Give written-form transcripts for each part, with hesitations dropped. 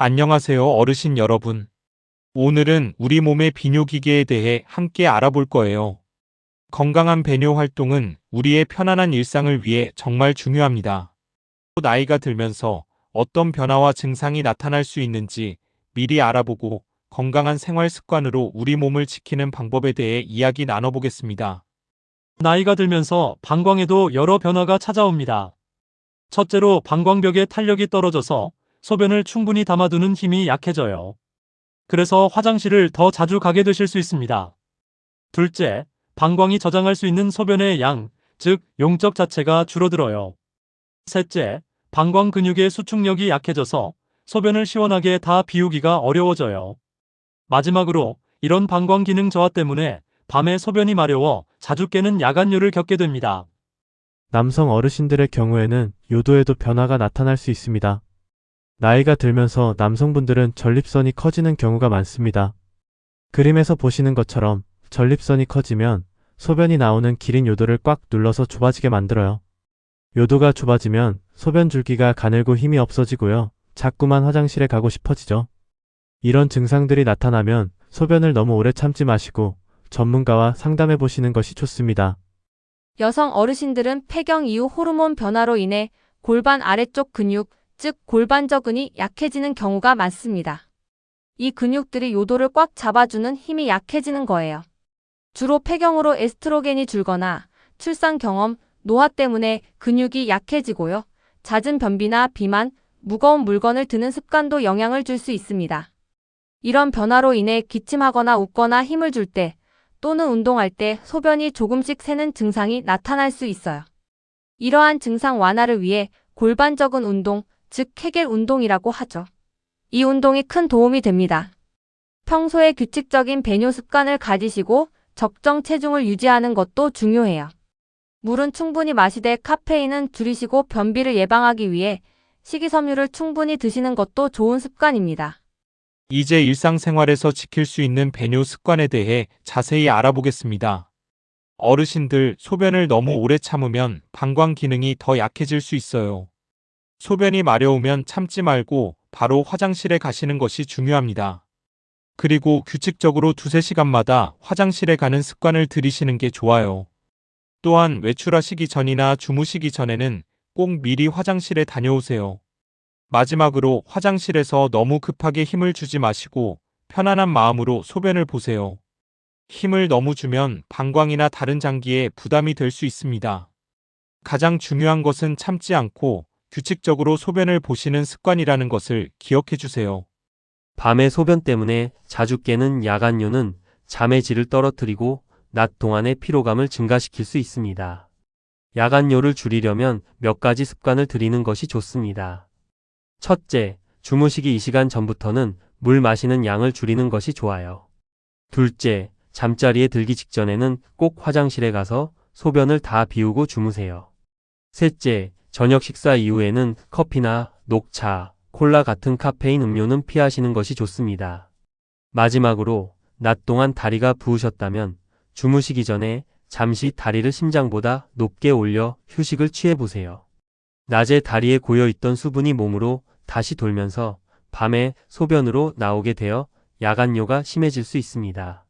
안녕하세요, 어르신 여러분. 오늘은 우리 몸의 비뇨기계에 대해 함께 알아볼 거예요. 건강한 배뇨 활동은 우리의 편안한 일상을 위해 정말 중요합니다. 나이가 들면서 어떤 변화와 증상이 나타날 수 있는지 미리 알아보고 건강한 생활 습관으로 우리 몸을 지키는 방법에 대해 이야기 나눠보겠습니다. 나이가 들면서 방광에도 여러 변화가 찾아옵니다. 첫째로 방광벽의 탄력이 떨어져서 소변을 충분히 담아두는 힘이 약해져요. 그래서 화장실을 더 자주 가게 되실 수 있습니다. 둘째, 방광이 저장할 수 있는 소변의 양, 즉 용적 자체가 줄어들어요. 셋째, 방광 근육의 수축력이 약해져서 소변을 시원하게 다 비우기가 어려워져요. 마지막으로 이런 방광 기능 저하 때문에 밤에 소변이 마려워 자주 깨는 야간뇨를 겪게 됩니다. 남성 어르신들의 경우에는 요도에도 변화가 나타날 수 있습니다. 나이가 들면서 남성분들은 전립선이 커지는 경우가 많습니다. 그림에서 보시는 것처럼 전립선이 커지면 소변이 나오는 길인 요도를 꽉 눌러서 좁아지게 만들어요. 요도가 좁아지면 소변 줄기가 가늘고 힘이 없어지고요. 자꾸만 화장실에 가고 싶어지죠. 이런 증상들이 나타나면 소변을 너무 오래 참지 마시고 전문가와 상담해 보시는 것이 좋습니다. 여성 어르신들은 폐경 이후 호르몬 변화로 인해 골반 아래쪽 근육, 즉 골반저근이 약해지는 경우가 많습니다. 이 근육들이 요도를 꽉 잡아주는 힘이 약해지는 거예요. 주로 폐경으로 에스트로겐이 줄거나 출산 경험, 노화 때문에 근육이 약해지고요. 잦은 변비나 비만, 무거운 물건을 드는 습관도 영향을 줄 수 있습니다. 이런 변화로 인해 기침하거나 웃거나 힘을 줄 때 또는 운동할 때 소변이 조금씩 새는 증상이 나타날 수 있어요. 이러한 증상 완화를 위해 골반저근 운동, 즉 케겔 운동이라고 하죠. 이 운동이 큰 도움이 됩니다. 평소에 규칙적인 배뇨 습관을 가지시고 적정 체중을 유지하는 것도 중요해요. 물은 충분히 마시되 카페인은 줄이시고 변비를 예방하기 위해 식이섬유를 충분히 드시는 것도 좋은 습관입니다. 이제 일상생활에서 지킬 수 있는 배뇨 습관에 대해 자세히 알아보겠습니다. 어르신들, 소변을 너무 오래 참으면 방광 기능이 더 약해질 수 있어요. 소변이 마려우면 참지 말고 바로 화장실에 가시는 것이 중요합니다. 그리고 규칙적으로 2~3시간마다 화장실에 가는 습관을 들이시는 게 좋아요. 또한 외출하시기 전이나 주무시기 전에는 꼭 미리 화장실에 다녀오세요. 마지막으로 화장실에서 너무 급하게 힘을 주지 마시고 편안한 마음으로 소변을 보세요. 힘을 너무 주면 방광이나 다른 장기에 부담이 될 수 있습니다. 가장 중요한 것은 참지 않고 규칙적으로 소변을 보시는 습관이라는 것을 기억해 주세요. 밤에 소변 때문에 자주 깨는 야간뇨는 잠의 질을 떨어뜨리고 낮 동안의 피로감을 증가시킬 수 있습니다. 야간뇨를 줄이려면 몇 가지 습관을 들이는 것이 좋습니다. 첫째, 주무시기 2시간 전부터는 물 마시는 양을 줄이는 것이 좋아요. 둘째, 잠자리에 들기 직전에는 꼭 화장실에 가서 소변을 다 비우고 주무세요. 셋째, 저녁 식사 이후에는 커피나 녹차, 콜라 같은 카페인 음료는 피하시는 것이 좋습니다. 마지막으로 낮 동안 다리가 부으셨다면 주무시기 전에 잠시 다리를 심장보다 높게 올려 휴식을 취해보세요. 낮에 다리에 고여있던 수분이 몸으로 다시 돌면서 밤에 소변으로 나오게 되어 야간뇨가 심해질 수 있습니다.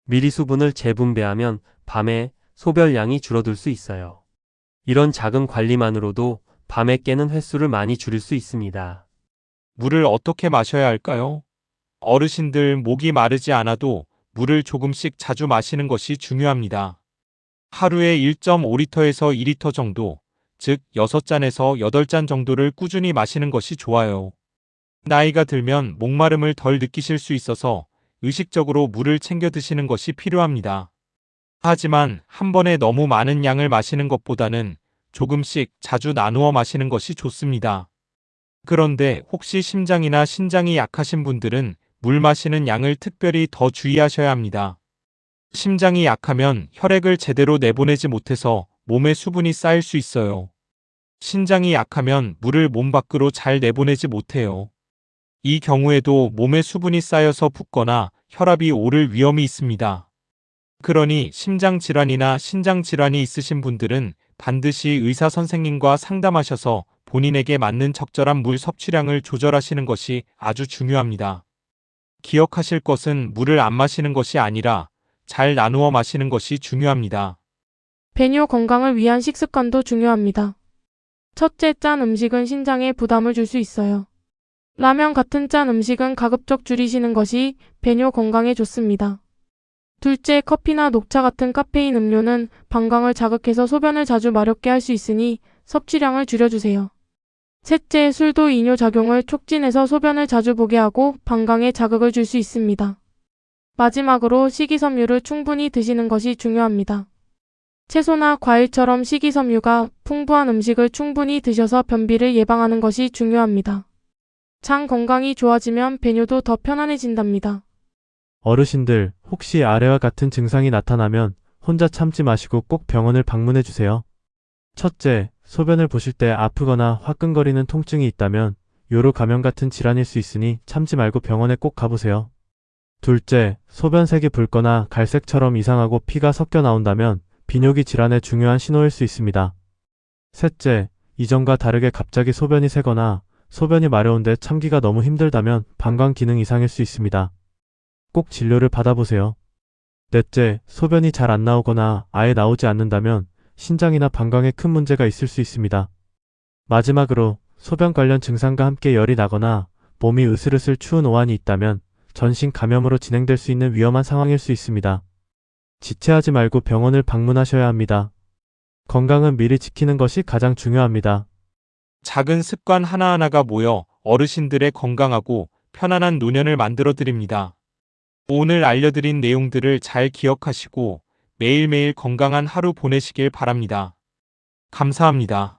미리 수분을 재분배하면 밤에 소변량이 줄어들 수 있어요. 이런 작은 관리만으로도 밤에 깨는 횟수를 많이 줄일 수 있습니다. 물을 어떻게 마셔야 할까요? 어르신들, 목이 마르지 않아도 물을 조금씩 자주 마시는 것이 중요합니다. 하루에 1.5리터에서 2리터 정도, 즉 6잔에서 8잔 정도를 꾸준히 마시는 것이 좋아요. 나이가 들면 목마름을 덜 느끼실 수 있어서 의식적으로 물을 챙겨 드시는 것이 필요합니다. 하지만 한 번에 너무 많은 양을 마시는 것보다는 조금씩 자주 나누어 마시는 것이 좋습니다. 그런데 혹시 심장이나 신장이 약하신 분들은 물 마시는 양을 특별히 더 주의하셔야 합니다. 심장이 약하면 혈액을 제대로 내보내지 못해서 몸에 수분이 쌓일 수 있어요. 신장이 약하면 물을 몸 밖으로 잘 내보내지 못해요. 이 경우에도 몸에 수분이 쌓여서 붓거나 혈압이 오를 위험이 있습니다. 그러니 심장질환이나 신장질환이 있으신 분들은 반드시 의사 선생님과 상담하셔서 본인에게 맞는 적절한 물 섭취량을 조절하시는 것이 아주 중요합니다. 기억하실 것은 물을 안 마시는 것이 아니라 잘 나누어 마시는 것이 중요합니다. 배뇨 건강을 위한 식습관도 중요합니다. 첫째, 짠 음식은 신장에 부담을 줄 수 있어요. 라면 같은 짠 음식은 가급적 줄이시는 것이 배뇨 건강에 좋습니다. 둘째, 커피나 녹차 같은 카페인 음료는 방광을 자극해서 소변을 자주 마렵게 할 수 있으니 섭취량을 줄여주세요. 셋째, 술도 이뇨 작용을 촉진해서 소변을 자주 보게 하고 방광에 자극을 줄 수 있습니다. 마지막으로 식이섬유를 충분히 드시는 것이 중요합니다. 채소나 과일처럼 식이섬유가 풍부한 음식을 충분히 드셔서 변비를 예방하는 것이 중요합니다. 장 건강이 좋아지면 배뇨도 더 편안해진답니다. 어르신들, 혹시 아래와 같은 증상이 나타나면 혼자 참지 마시고 꼭 병원을 방문해 주세요. 첫째, 소변을 보실 때 아프거나 화끈거리는 통증이 있다면 요로 감염 같은 질환일 수 있으니 참지 말고 병원에 꼭 가보세요. 둘째, 소변색이 붉거나 갈색처럼 이상하고 피가 섞여 나온다면 비뇨기 질환의 중요한 신호일 수 있습니다. 셋째, 이전과 다르게 갑자기 소변이 새거나 소변이 마려운데 참기가 너무 힘들다면 방광 기능 이상일 수 있습니다. 꼭 진료를 받아보세요. 넷째, 소변이 잘 안 나오거나 아예 나오지 않는다면 신장이나 방광에 큰 문제가 있을 수 있습니다. 마지막으로 소변 관련 증상과 함께 열이 나거나 몸이 으슬으슬 추운 오한이 있다면 전신 감염으로 진행될 수 있는 위험한 상황일 수 있습니다. 지체하지 말고 병원을 방문하셔야 합니다. 건강은 미리 지키는 것이 가장 중요합니다. 작은 습관 하나하나가 모여 어르신들의 건강하고 편안한 노년을 만들어 드립니다. 오늘 알려드린 내용들을 잘 기억하시고 매일매일 건강한 하루 보내시길 바랍니다. 감사합니다.